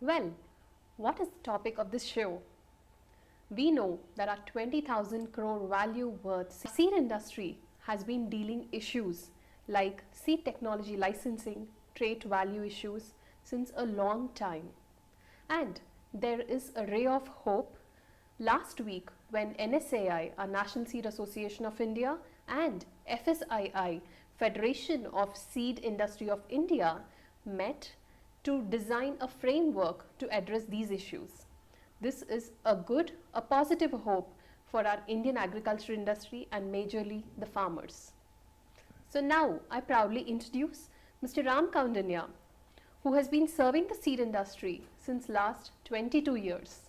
Well, what is the topic of this show? We know that our 20,000 crore value worth seed industry has been dealing issues like seed technology licensing, trait value issues since a long time. And there is a ray of hope last week when NSAI, our National Seed Association of India, and FSII, Federation of Seed Industry of India, met to design a framework to address these issues. This is a positive hope for our Indian agriculture industry and majorly the farmers. So now I proudly introduce Mr. Ram Kaundinya, who has been serving the seed industry since last 22 years.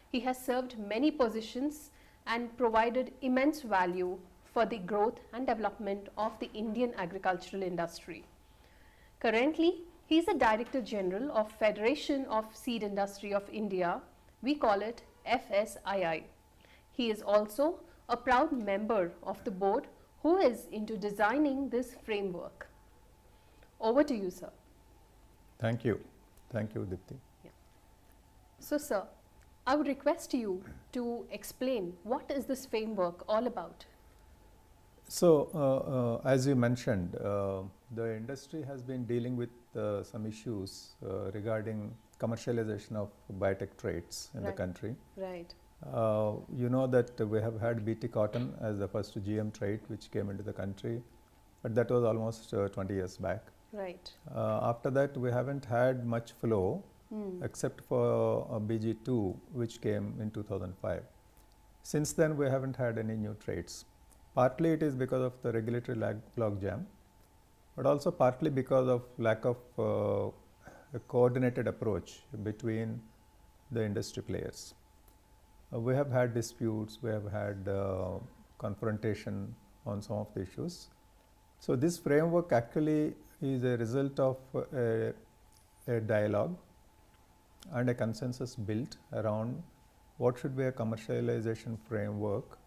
He has served many positions and provided immense value for the growth and development of the Indian agricultural industry. Currently, he is the Director General of Federation of Seed Industry of India. We call it FSII. He is also a proud member of the board who is into designing this framework. Over to you, sir. Thank you. Thank you, Dipti. Yeah. So, sir, I would request you to explain what is this framework all about. So, as you mentioned, the industry has been dealing with some issues regarding commercialization of biotech traits in the country. Right. You know that we have had BT cotton as the first GM trait which came into the country, but that was almost 20 years back. Right. After that, we haven't had much flow except for BG2 which came in 2005. Since then, we haven't had any new traits. Partly it is because of the regulatory logjam, but also partly because of lack of a coordinated approach between the industry players. We have had disputes, we have had confrontation on some of the issues. So, this framework actually is a result of a dialogue and a consensus built around what should be a commercialization framework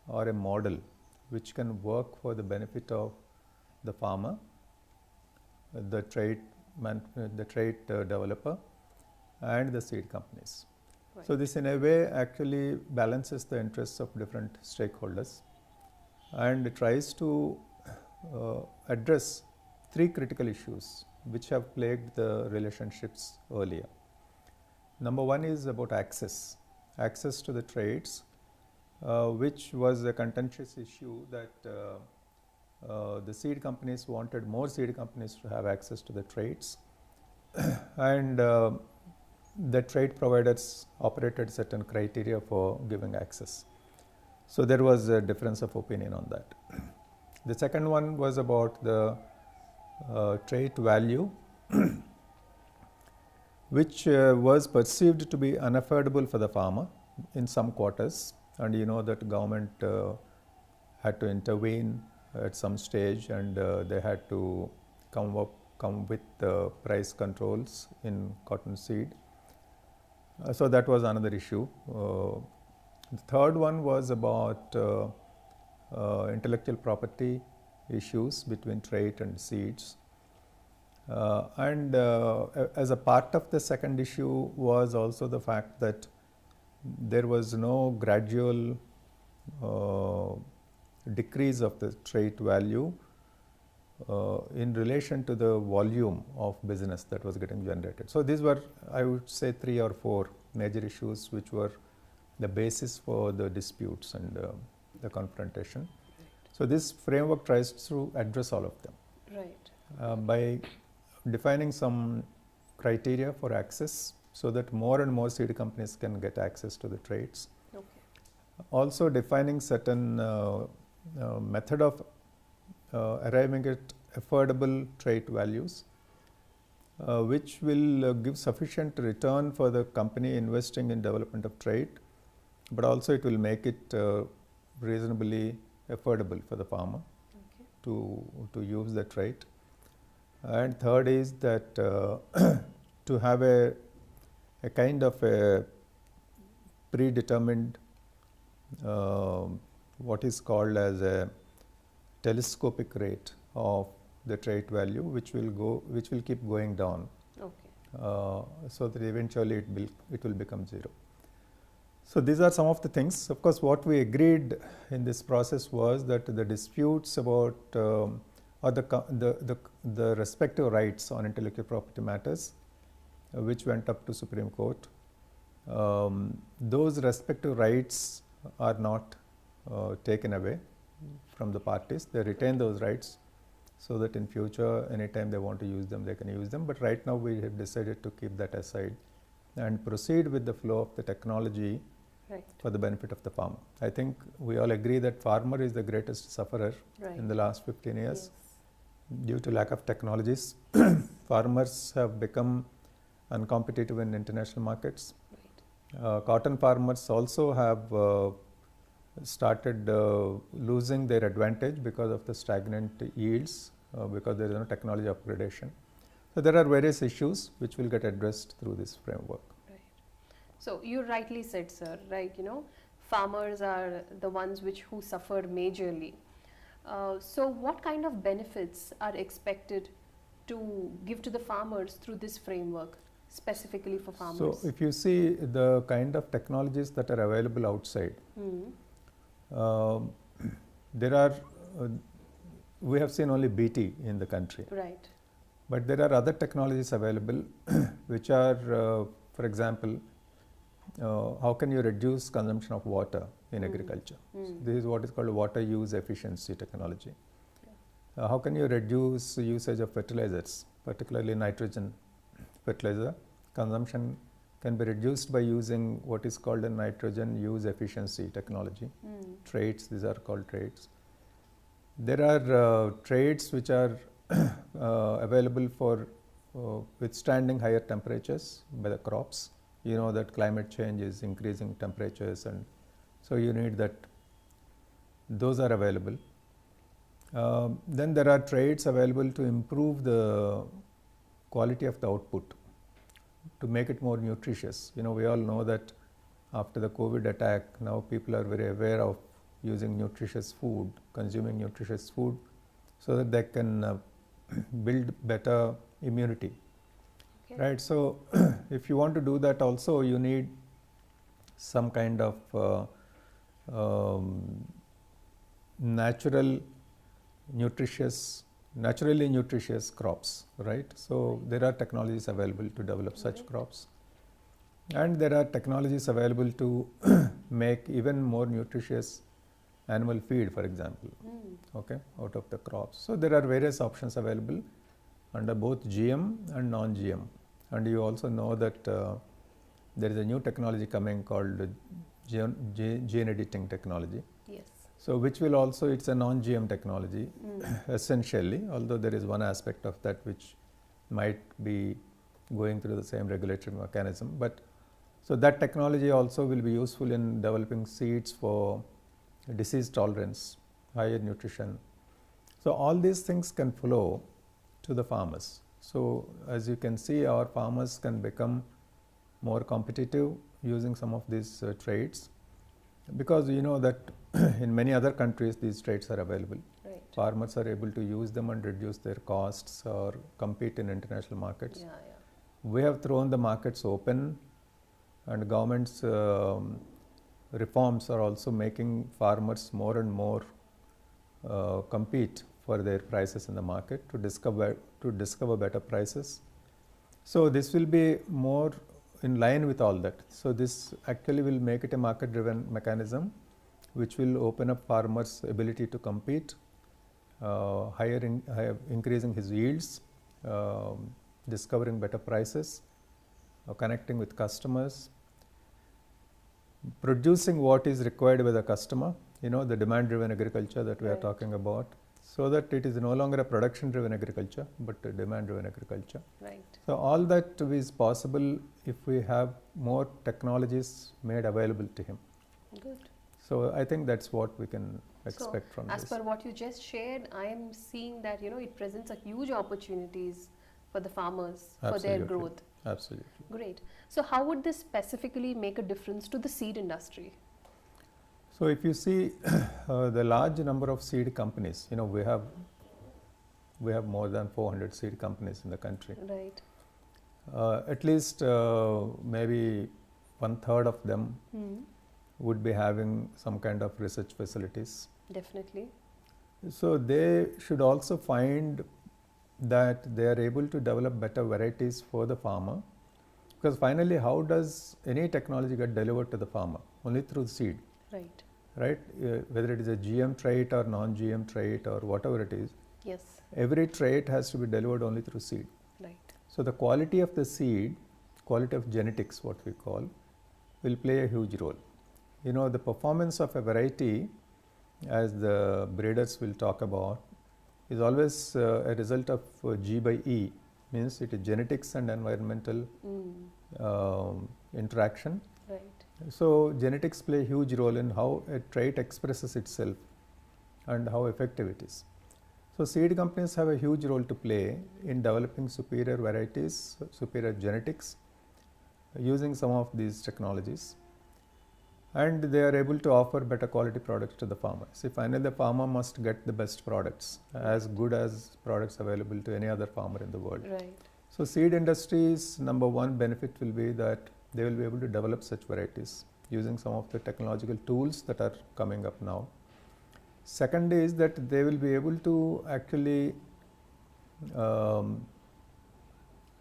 or a model which can work for the benefit of the farmer, the trait developer and the seed companies. Right. So, this in a way actually balances the interests of different stakeholders and tries to address three critical issues which have plagued the relationships earlier. Number one is about access to the traits, which was a contentious issue that the seed companies wanted more seed companies to have access to the traits and the trait providers operated certain criteria for giving access. So, there was a difference of opinion on that. The second one was about the trait value which was perceived to be unaffordable for the farmer in some quarters, and you know that government had to intervene at some stage and they had to come with price controls in cotton seed. So, that was another issue. The third one was about intellectual property issues between trait and seeds. As a part of the second issue was also the fact that there was no gradual decrease of the trait value in relation to the volume of business that was getting generated. So, these were, I would say, 3 or 4 major issues which were the basis for the disputes and the confrontation. Right. So, this framework tries to address all of them. Right. By defining some criteria for access so that more and more seed companies can get access to the traits. Okay. Also defining certain method of arriving at affordable trait values which will give sufficient return for the company investing in development of trait, but also it will make it reasonably affordable for the farmer. Okay. to use the trait. And third is that to have a kind of a predetermined what is called as a telescopic rate of the trait value which will keep going down. Okay. so that eventually it will become zero. So these are some of the things. Of course, what we agreed in this process was that the disputes about or the respective rights on intellectual property matters, which went up to Supreme Court, those respective rights are not taken away from the parties. They retain those rights, so that in future, anytime they want to use them, they can use them. But right now, we have decided to keep that aside and proceed with the flow of the technology for the benefit of the farmer. I think we all agree that farmer is the greatest sufferer in the last 15 years. Yes. Due to lack of technologies, farmers have become uncompetitive in international markets. Right. Cotton farmers also have started losing their advantage because of the stagnant yields, because there is no technology upgradation. So there are various issues which will get addressed through this framework. Right. So you rightly said, sir, right, farmers are the ones who suffer majorly. So what kind of benefits are expected to give to the farmers through this framework, specifically for farmers? So if you see the kind of technologies that are available outside, there are, we have seen only BT in the country. Right. But there are other technologies available which are, for example, how can you reduce consumption of water in agriculture? So this is what is called water use efficiency technology. Yeah. How can you reduce usage of fertilizers, particularly nitrogen fertilizer? Consumption can be reduced by using what is called a nitrogen use efficiency technology. Traits, these are called traits. There are traits which are available for withstanding higher temperatures by the crops. You know that climate change is increasing temperatures, and so you need that. Those are available. Then there are traits available to improve the quality of the output, to make it more nutritious. We all know that after the COVID attack, now people are very aware of using nutritious food, consuming nutritious food, so that they can build better immunity. Okay. Right. So if you want to do that also, you need some kind of naturally nutritious crops, right? So there are technologies available to develop such crops, and there are technologies available to make even more nutritious animal feed, for example, okay, out of the crops. So there are various options available under both GM and non-GM. And you also know that there is a new technology coming called gene editing technology. Yes. So which will also, it's a non-GM technology essentially, although there is one aspect of that which might be going through the same regulatory mechanism. But so that technology also will be useful in developing seeds for disease tolerance, higher nutrition. So all these things can flow to the farmers. So as you can see, our farmers can become more competitive using some of these traits, because you know that in many other countries these traits are available. Right. Farmers are able to use them and reduce their costs or compete in international markets. Yeah. We have thrown the markets open, and government's reforms are also making farmers more and more compete for their prices in the market, to discover better prices. So this will be more in line with all that. So this actually will make it a market-driven mechanism, which will open up farmers' ability to compete, increasing his yields, discovering better prices, connecting with customers, producing what is required by the customer, the demand-driven agriculture that we are talking about, so that it is no longer a production-driven agriculture, but a demand-driven agriculture. Right. So all that is possible if we have more technologies made available to him. Good. So I think that's what we can expect from this. As per what you just shared, I am seeing that it presents a huge opportunities for the farmers. Absolutely. For their growth. Absolutely. Great. So how would this specifically make a difference to the seed industry? So if you see the large number of seed companies, we have more than 400 seed companies in the country. Right. At least maybe 1/3 of them would be having some kind of research facilities. Definitely. So they should also find that they are able to develop better varieties for the farmer, because finally how does any technology get delivered to the farmer? Only through seed, Right. right? Whether it is a GM trait or non-GM trait or whatever it is, Yes. every trait has to be delivered only through seed. Right. So the quality of the seed, quality of genetics, what we call, will play a huge role. You know, the performance of a variety, as the breeders will talk about, is always a result of G by E, means it is genetics and environmental interaction. Right. So genetics play a huge role in how a trait expresses itself and how effective it is. So seed companies have a huge role to play in developing superior varieties, superior genetics, using some of these technologies, and they are able to offer better quality products to the farmer. See, finally the farmer must get the best products, as good as products available to any other farmer in the world. Right. So seed industry's number one benefit will be that they will be able to develop such varieties using some of the technological tools that are coming up now. Second is that they will be able to actually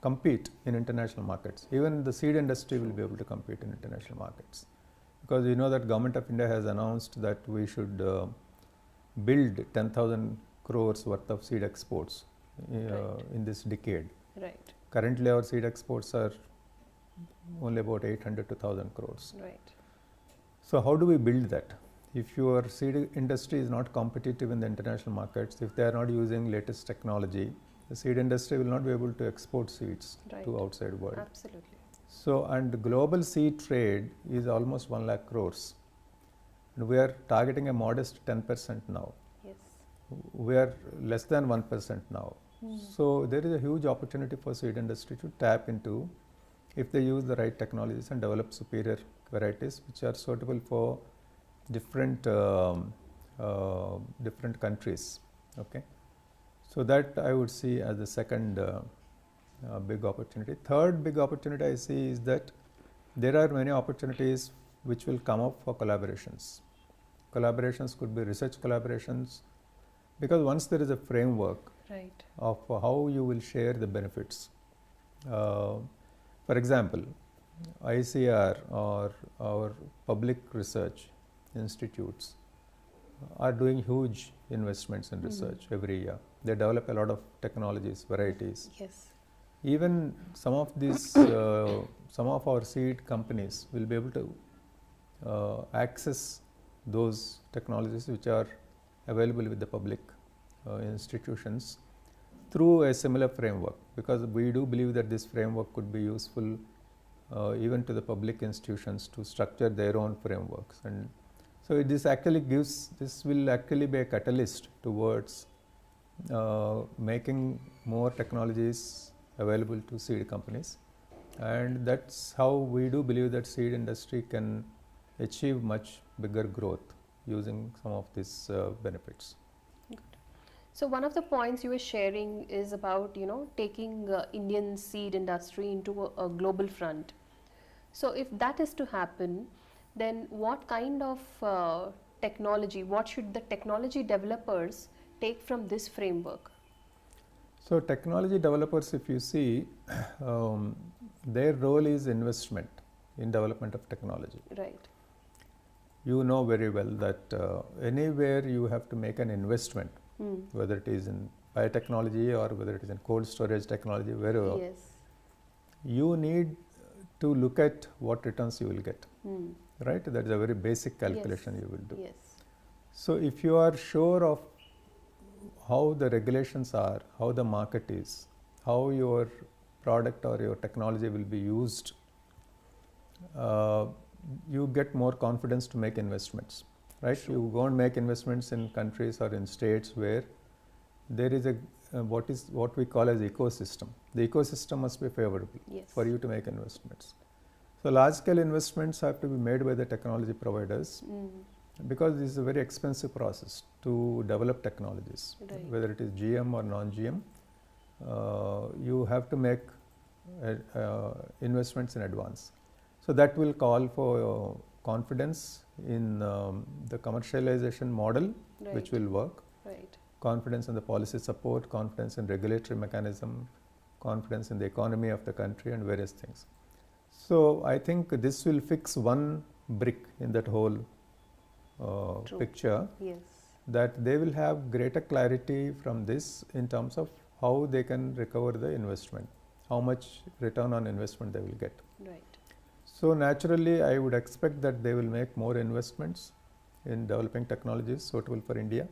compete in international markets. Even the seed industry will be able to compete in international markets, because you know that Government of India has announced that we should build 10,000 crores worth of seed exports in this decade. Right. Currently our seed exports are only about 800 to 1,000 crores. Right. So how do we build that? If your seed industry is not competitive in the international markets, if they are not using latest technology, the seed industry will not be able to export seeds to outside world. Absolutely. So, and global seed trade is almost 1 lakh crores. And we are targeting a modest 10% now. Yes. We are less than 1% now. So there is a huge opportunity for seed industry to tap into if they use the right technologies and develop superior varieties which are suitable for different different countries. Okay, so that I would see as the second big opportunity. Third big opportunity I see is that there are many opportunities which will come up for collaborations. Collaborations could be research collaborations, because once there is a framework of how you will share the benefits. For example, ICR or our public research institutes are doing huge investments in research every year. They develop a lot of technologies, varieties. Yes. Even some of these, some of our seed companies will be able to access those technologies which are available with the public institutions through a similar framework, because we do believe that this framework could be useful even to the public institutions to structure their own frameworks. And so this actually gives, this will actually be a catalyst towards making more technologies available to seed companies, and that's how we do believe that seed industry can achieve much bigger growth using some of these benefits. Good. So one of the points you were sharing is about, you know, taking Indian seed industry into a global front. So if that is to happen, then what kind of technology, what should the technology developers take from this framework? So technology developers, if you see, their role is investment in development of technology. Right. You know very well that anywhere you have to make an investment, whether it is in biotechnology or whether it is in cold storage technology, wherever, yes, you need to look at what returns you will get. Right? That is a very basic calculation you will do. Yes. So if you are sure of how the regulations are, how the market is, how your product or your technology will be used, you get more confidence to make investments, right? Sure. You go and make investments in countries or in states where there is a what we call as ecosystem. The ecosystem must be favorable for you to make investments. So large scale investments have to be made by the technology providers, because this is a very expensive process to develop technologies, whether it is GM or non-GM. You have to make investments in advance. So that will call for confidence in the commercialization model, which will work. Right. Confidence in the policy support, confidence in regulatory mechanism, confidence in the economy of the country, and various things. So I think this will fix one brick in that whole picture. Yes. That they will have greater clarity from this in terms of how they can recover the investment, how much return on investment they will get. Right. So naturally, I would expect that they will make more investments in developing technologies suitable for India.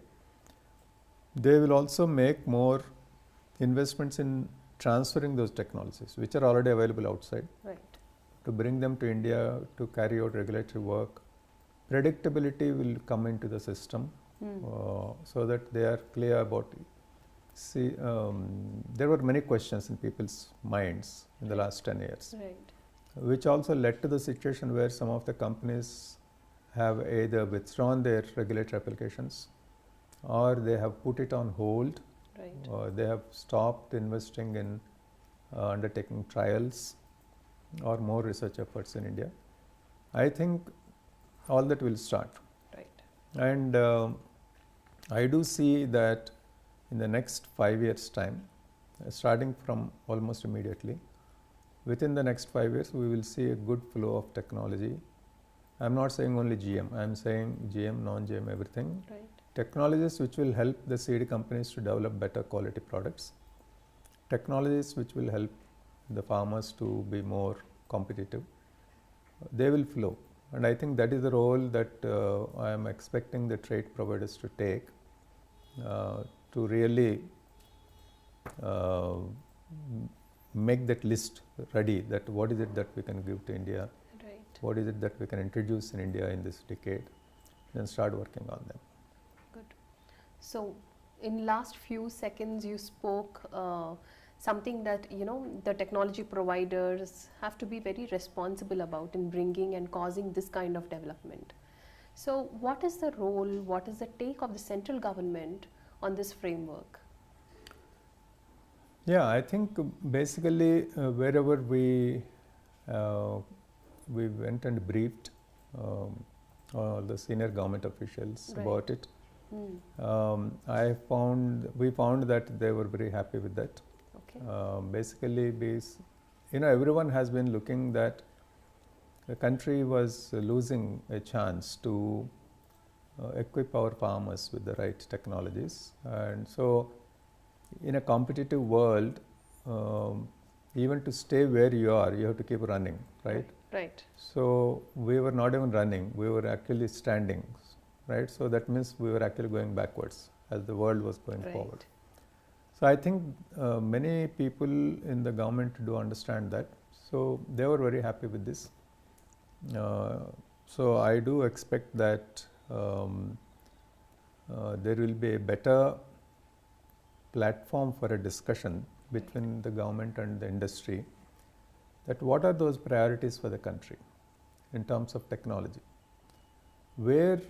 They will also make more investments in transferring those technologies, which are already available outside, Right. to bring them to India to carry out regulatory work. Predictability will come into the system, so that they are clear about it. See, there were many questions in people's minds in the last 10 years, Right. which also led to the situation where some of the companies have either withdrawn their regulatory applications, or they have put it on hold, Right. or they have stopped investing in undertaking trials or more research efforts in India. I think all that will start. Right. And I do see that in the next 5 years' time, starting from almost immediately, within the next 5 years, we will see a good flow of technology. I am not saying only GM, I am saying GM, non-GM, everything. Right. Technologies which will help the seed companies to develop better quality products. Technologies which will help the farmers to be more competitive. They will flow. And I think that is the role that I am expecting the trade providers to take, to really make that list ready, that what is it that we can give to India, Right. what is it that we can introduce in India in this decade, then start working on them. Good. So, in last few seconds, you spoke something that the technology providers have to be very responsible about in bringing and causing this kind of development. So, what is the role? What is the take of the central government on this framework? Yeah, I think basically wherever we went and briefed all the senior government officials about it, we found that they were very happy with that. Okay. Basically, everyone has been looking that the country was losing a chance to equip our farmers with the right technologies, and so in a competitive world, even to stay where you are, you have to keep running, right? Right. So we were not even running, we were actually standing, right? So that means we were actually going backwards as the world was going forward. So I think many people in the government do understand that. So they were very happy with this. So I do expect that there will be a better platform for a discussion between the government and the industry, that what are those priorities for the country in terms of technology, where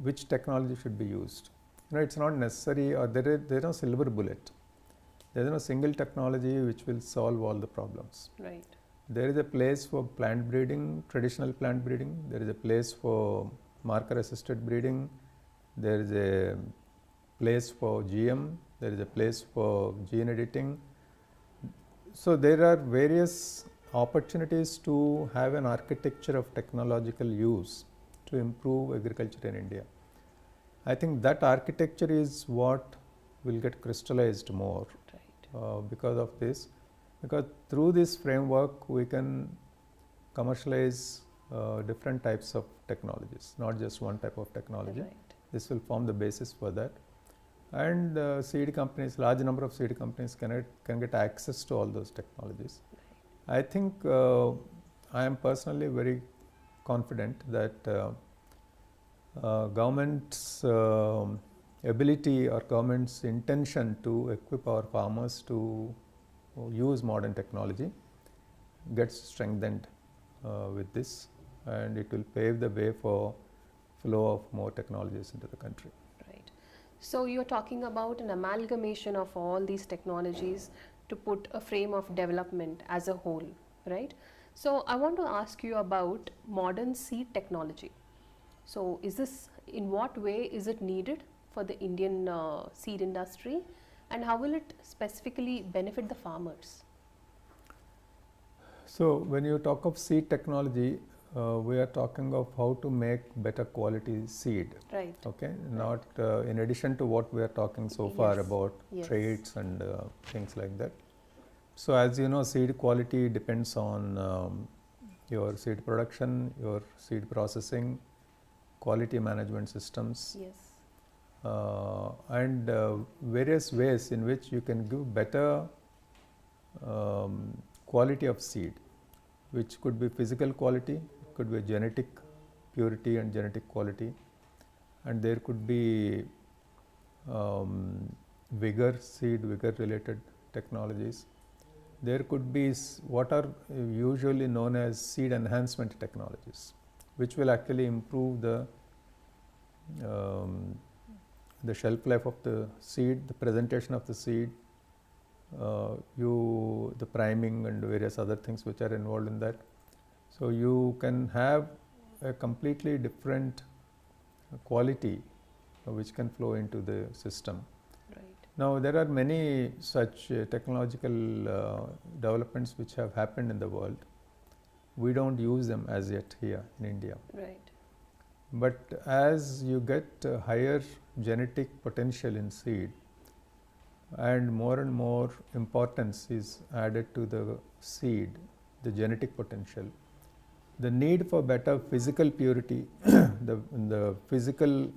which technology should be used. It's not necessary, or there is no silver bullet. There is no single technology which will solve all the problems. Right. There is a place for plant breeding, traditional plant breeding. There is a place for marker assisted breeding. There is a place for GM. There is a place for gene editing. So there are various opportunities to have an architecture of technological use to improve agriculture in India. I think that architecture is what will get crystallized more because of this. Because through this framework, we can commercialize different types of technologies, not just one type of technology. Right. This will form the basis for that. And seed companies, large number of seed companies can get access to all those technologies. Right. I think I am personally very confident that government's ability or government's intention to equip our farmers to use modern technology gets strengthened with this, and it will pave the way for flow of more technologies into the country. Right. So you're talking about an amalgamation of all these technologies to put a frame of development as a whole, right? So I want to ask you about modern seed technology. So in what way is it needed for the Indian seed industry, and how will it specifically benefit the farmers? So when you talk of seed technology, we are talking of how to make better quality seed. Right. Okay, not in addition to what we are talking so far about traits and things like that. So as you know, seed quality depends on your seed production, your seed processing, quality management systems, and various ways in which you can give better quality of seed, which could be physical quality, could be genetic purity and genetic quality, and there could be seed vigor related technologies. There could be what are usually known as seed enhancement technologies, which will actually improve the shelf life of the seed, the presentation of the seed, the priming and various other things which are involved in that. So you can have a completely different quality which can flow into the system. Right. Now there are many such technological developments which have happened in the world. We don't use them as yet here in India. Right. But as you get higher genetic potential in seed, and more importance is added to the seed, the genetic potential, the need for better physical purity, the physical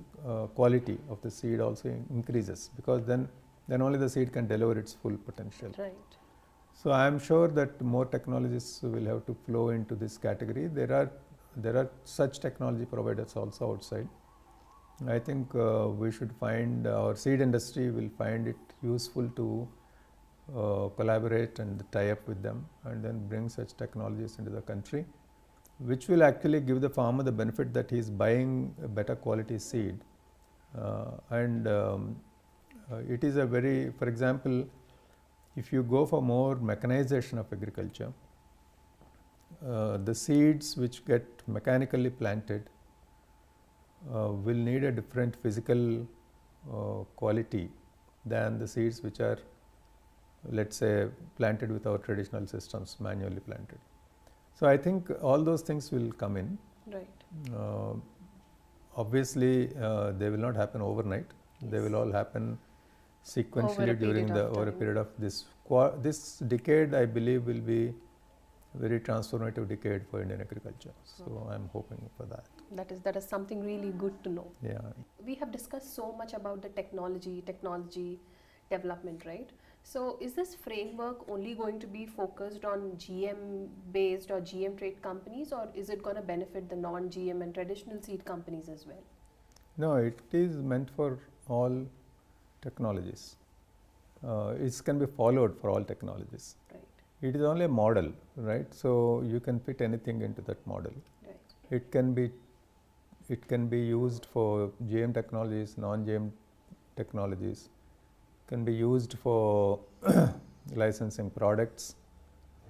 quality of the seed also increases, because then only the seed can deliver its full potential. Right. So I am sure that more technologies will have to flow into this category. There are such technology providers also outside. I think we should find, our seed industry will find it useful to collaborate and tie up with them, and then bring such technologies into the country, which will actually give the farmer the benefit that he is buying a better quality seed. It is for example, if you go for more mechanization of agriculture, the seeds which get mechanically planted will need a different physical quality than the seeds which are, let's say, planted with our traditional systems, manually planted. So I think all those things will come in. Right. Obviously, they will not happen overnight. Yes. They will all happen sequentially over a period of this decade. I believe will be very transformative decade for Indian agriculture. So I'm hoping for that. That is something really good to know. Yeah. We have discussed so much about the technology development, right? So is this framework only going to be focused on GM based or GM trait companies, or is it going to benefit the non-GM and traditional seed companies as well? No, it is meant for all technologies. It can be followed for all technologies. Right. It is only a model, right? So you can fit anything into that model. Right. It can be used for GM technologies, non-GM technologies. Can be used for licensing products.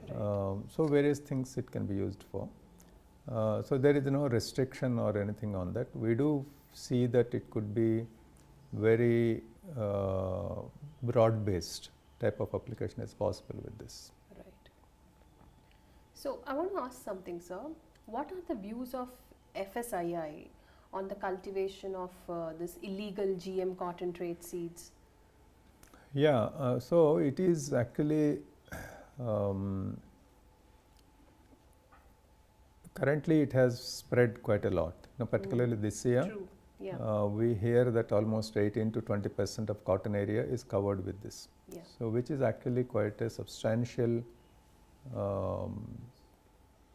Right. So various things it can be used for. So there is no restriction or anything on that. We do see that it could be very broad-based type of application is possible with this. Right. So I want to ask something, sir. What are the views of FSII on the cultivation of this illegal GM cotton trait seeds? Yeah, so it is actually currently it has spread quite a lot. Now, particularly this year, True. Yeah. we hear that almost 18 to 20% of cotton area is covered with this. Yeah. So, which is actually quite a substantial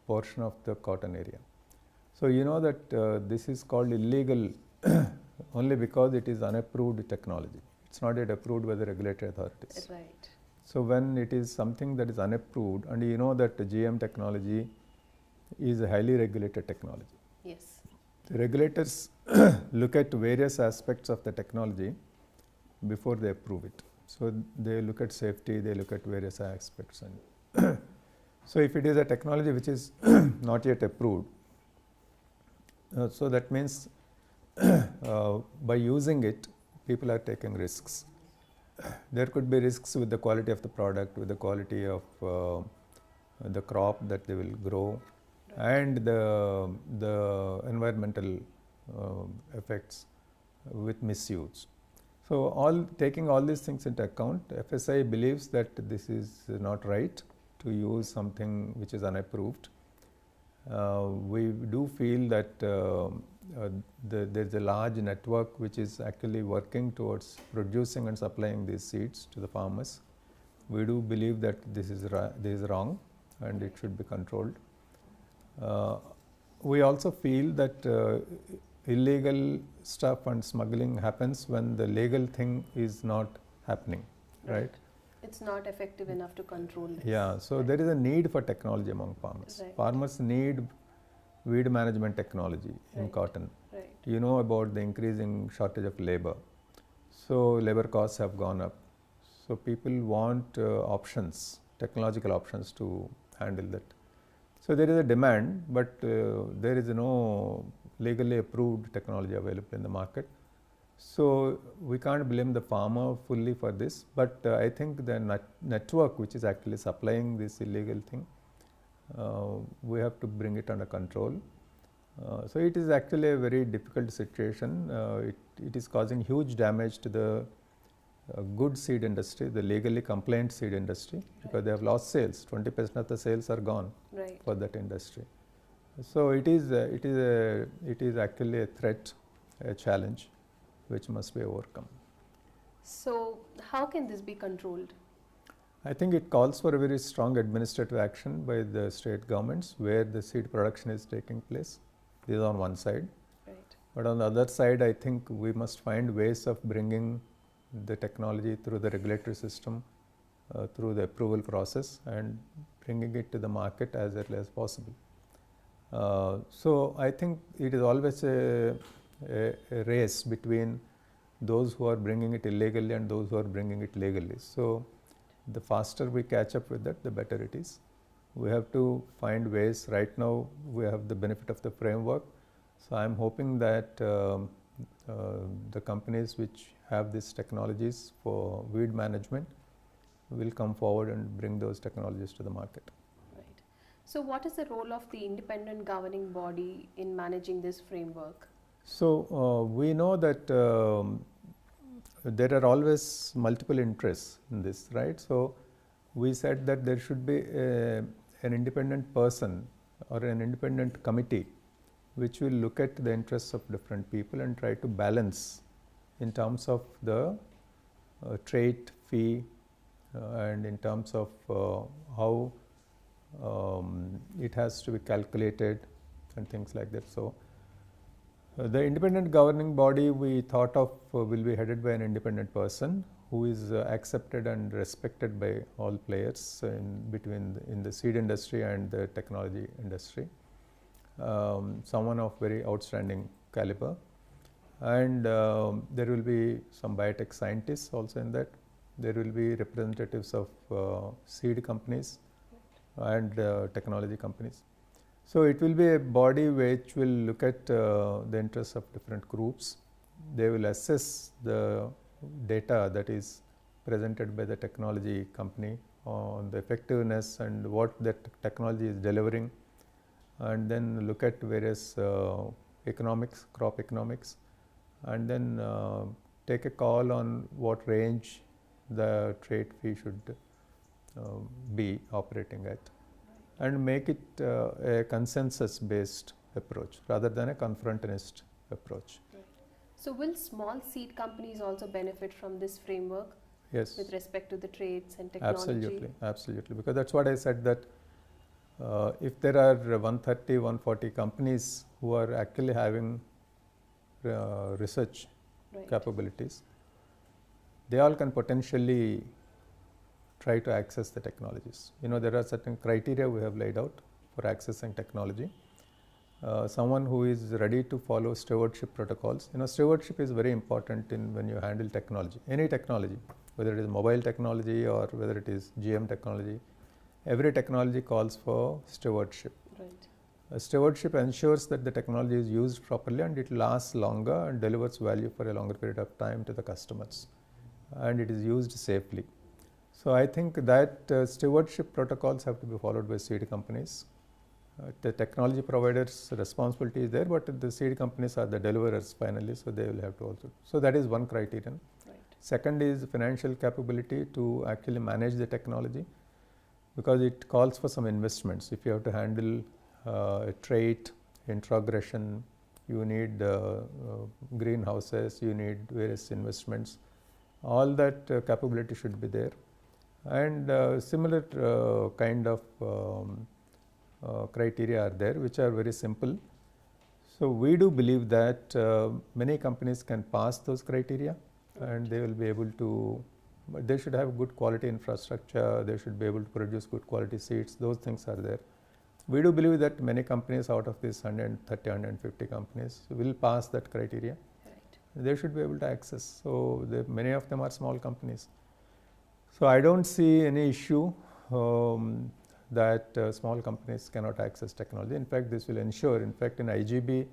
portion of the cotton area. So, you know that this is called illegal only because it is unapproved technology. It's not yet approved by the regulatory authorities. Right. So, when it is something that is unapproved, and you know that GM technology is a highly regulated technology. Yes. The regulators look at various aspects of the technology before they approve it. So they look at safety, they look at various aspects. And so if it is a technology which is not yet approved, so that means by using it, people are taking risks. There could be risks with the quality of the product, with the quality of the crop that they will grow, and the environmental effects with misuse. So taking all these things into account, FSI believes that this is not right to use something which is unapproved. We do feel that there is a large network which is actually working towards producing and supplying these seeds to the farmers. We do believe that this is wrong and it should be controlled. We also feel that illegal stuff and smuggling happens when the legal thing is not happening, right? It's not effective enough to control this. Yeah, so there is a need for technology among farmers. Farmers need weed management technology in cotton. You know about the increasing shortage of labor. So labor costs have gone up. So people want options, technological options to handle that. So there is a demand, but there is no legally approved technology available in the market. So we can't blame the farmer fully for this, but I think the network which is actually supplying this illegal thing, we have to bring it under control. So it is actually a very difficult situation. It is causing huge damage to the good seed industry, the legally compliant seed industry, because they have lost sales. 20% of the sales are gone for that industry. So it is actually a threat, a challenge, which must be overcome. So how can this be controlled? I think it calls for a very strong administrative action by the state governments where the seed production is taking place. This is on one side. But on the other side, I think we must find ways of bringing the technology through the regulatory system, through the approval process, and bringing it to the market as early as possible. So I think it is always a race between those who are bringing it illegally and those who are bringing it legally. So the faster we catch up with that, the better it is. We have to find ways. Right now we have the benefit of the framework. So I am hoping that the companies which have these technologies for weed management will come forward and bring those technologies to the market. Right. So what is the role of the independent governing body in managing this framework? So we know that there are always multiple interests in this, right? So we said that there should be an independent person or an independent committee which will look at the interests of different people and try to balance in terms of the trait fee and in terms of how it has to be calculated and things like that. So the independent governing body we thought of will be headed by an independent person who is accepted and respected by all players in the seed industry and the technology industry. Someone of very outstanding caliber, and there will be some biotech scientists also in that. There will be representatives of seed companies and technology companies. So it will be a body which will look at the interests of different groups. They will assess the data that is presented by the technology company on the effectiveness and what that technology is delivering, and then look at various economics, crop economics, and then take a call on what range the trait fee should be operating at, and make it a consensus based approach rather than a confrontationist approach. So will small seed companies also benefit from this framework? Yes. With respect to the traits and technology? Absolutely, because that's what I said, that if there are 130, 140 companies who are actually having research capabilities, they all can potentially try to access the technologies. You know, there are certain criteria we have laid out for accessing technology. someone who is ready to follow stewardship protocols. Stewardship is very important when you handle technology, any technology, whether it is mobile technology or whether it is GM technology. Every technology calls for stewardship. Right. Stewardship ensures that the technology is used properly and it lasts longer and delivers value for a longer period of time to the customers, and it is used safely. So I think that stewardship protocols have to be followed by seed companies. The technology providers' responsibility is there, but the seed companies are the deliverers finally, so they will have to also. So that is one criterion. Right. Second is financial capability to actually manage the technology, because it calls for some investments. If you have to handle a trait, introgression, you need greenhouses, you need various investments. All that capability should be there. And similar kind of criteria are there, which are very simple. So we do believe that many companies can pass those criteria, and they will be able to, they should have good quality infrastructure, they should be able to produce good quality seeds, those things are there. We do believe that many companies out of these 130, 150 companies will pass that criteria. Right. They should be able to access. So many of them are small companies. So I don't see any issue that small companies cannot access technology. In fact, this will ensure, in fact, in IGB,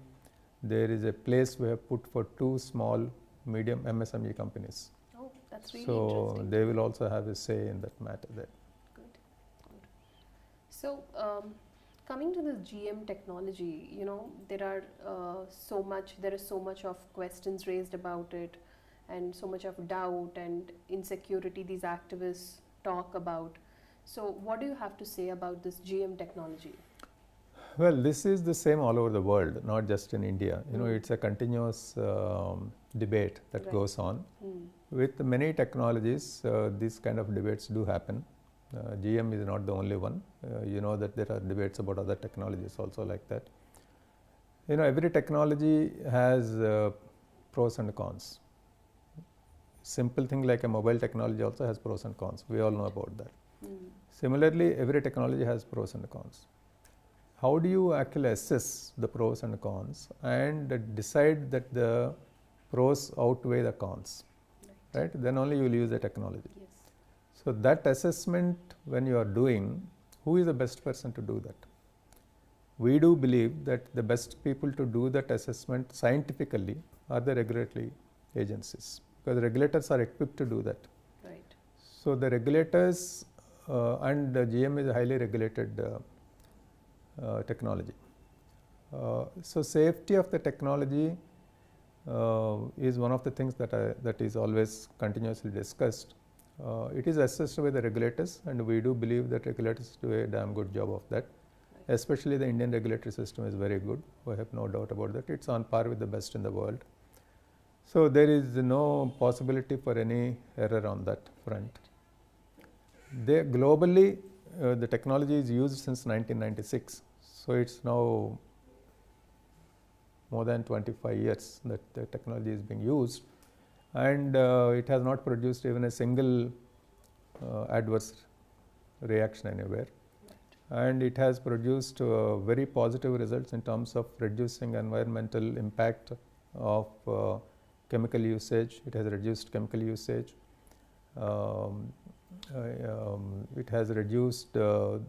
there is a place we have put for 2 small, medium MSME companies. Oh, that's really So interesting. they will also have a say in that matter there. Good. So coming to this GM technology, there is so much of questions raised about it, and so much of doubt and insecurity these activists talk about. So what do you have to say about this GM technology? Well, this is the same all over the world, not just in India. It's a continuous debate that Right. goes on. With many technologies, these kind of debates do happen. GM is not the only one. That there are debates about other technologies also like that. Every technology has pros and cons. Simple thing like a mobile technology also has pros and cons. We all know about that. Similarly, every technology has pros and cons. How do you actually assess the pros and cons and decide that the pros outweigh the cons, right? Then only you will use the technology. Yes. So that assessment, when you are doing, who is the best person to do that? We do believe that the best people to do that assessment scientifically are the regulatory agencies, because regulators are equipped to do that. Right. So the regulators and GM is a highly regulated technology. So safety of the technology is one of the things that is always continuously discussed. It is assessed by the regulators, and we do believe that regulators do a damn good job of that. Right. Especially the Indian regulatory system is very good. We have no doubt about that. It's on par with the best in the world. So there is no possibility for any error on that front. Globally, the technology is used since 1996. So it's now more than 25 years that the technology is being used, and it has not produced even a single adverse reaction anywhere. Right. And it has produced very positive results in terms of reducing environmental impact of chemical usage. It has reduced chemical usage. It has reduced the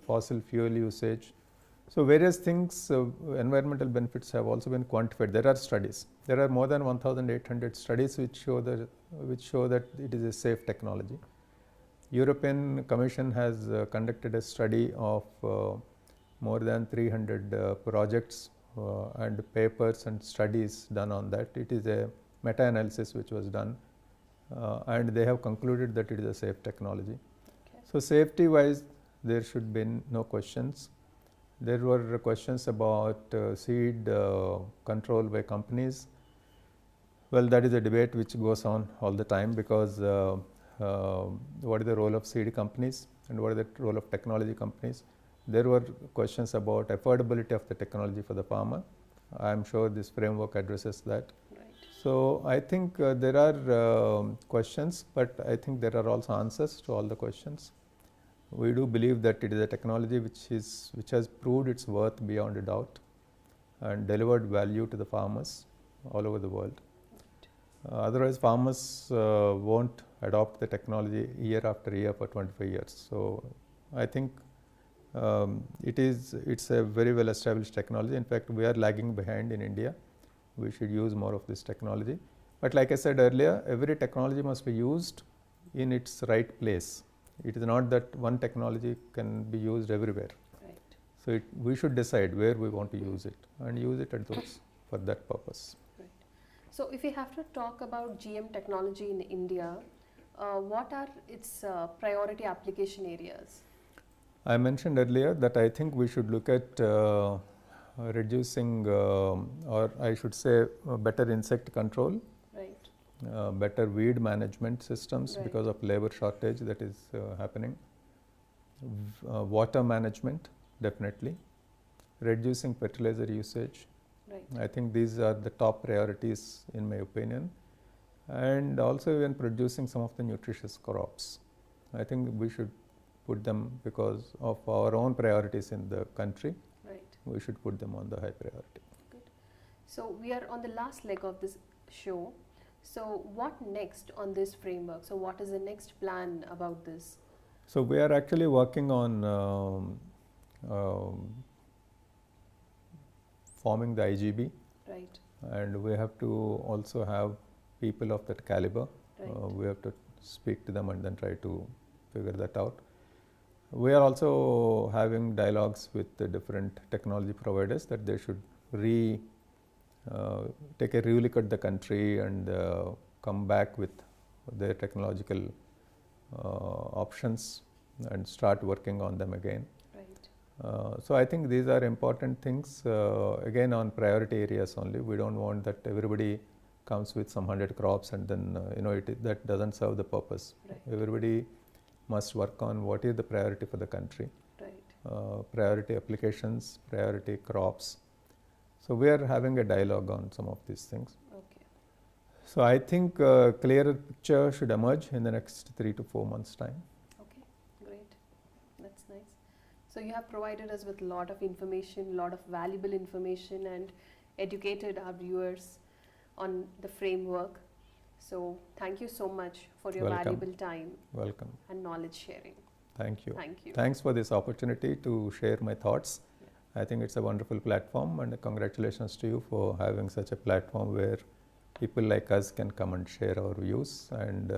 fossil fuel usage. So various things, environmental benefits have also been quantified. There are studies. There are more than 1,800 studies which show that it is a safe technology. European Commission has conducted a study of more than 300 projects and papers and studies done on that. It is a meta-analysis which was done, and they have concluded that it is a safe technology. Okay. So safety wise, there should be no questions. There were questions about seed control by companies. Well, that is a debate which goes on all the time, because what is the role of seed companies and what is the role of technology companies? There were questions about affordability of the technology for the farmer. I am sure this framework addresses that. Right. So I think there are questions, but I think there are also answers to all the questions. We do believe that it is a technology which has proved its worth beyond a doubt and delivered value to the farmers all over the world. Otherwise, farmers won't adopt the technology year after year for 25 years. So, I think it's a very well established technology. In fact, we are lagging behind in India. We should use more of this technology. But like I said earlier, every technology must be used in its right place. It is not that one technology can be used everywhere. Right. So, we should decide where we want to use it and use it at those for that purpose. Right. So, if we have to talk about GM technology in India, what are its priority application areas? I mentioned earlier that I think we should look at reducing or I should say better insect control, right. Better weed management systems Right. because of labor shortage that is happening, water management definitely, reducing fertilizer usage. Right. I think these are the top priorities in my opinion, and also even producing some of the nutritious crops. I think we should put them because of our own priorities in the country. Right. We should put them on the high priority. Good. So, we are on the last leg of this show. So, what next on this framework? So, what is the next plan about this? So, we are actually working on forming the IGB, Right. and we have to also have people of that caliber. Right. We have to speak to them and then try to figure that out. We are also having dialogues with the different technology providers that they should take a relook at the country and come back with their technological options and start working on them again. Right. So, I think these are important things, again on priority areas only. We do not want that everybody comes with some 100 crops and then that does not serve the purpose. Right. Everybody must work on what is the priority for the country, Right. Priority applications, priority crops. So, we are having a dialogue on some of these things. Okay. So, I think a clearer picture should emerge in the next 3 to 4 months' time. Okay, great. That's nice. So, you have provided us with a lot of information, lot of valuable information, and educated our viewers on the framework. So, thank you so much for your Welcome. valuable time Welcome. and knowledge sharing. Thank you. Thank you. Thanks for this opportunity to share my thoughts. Yeah. I think it's a wonderful platform, and congratulations to you for having such a platform where people like us can come and share our views, and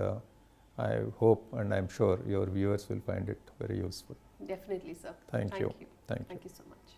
I hope and I'm sure your viewers will find it very useful. Definitely, sir. Thank you. you. Thank you. Thank you so much.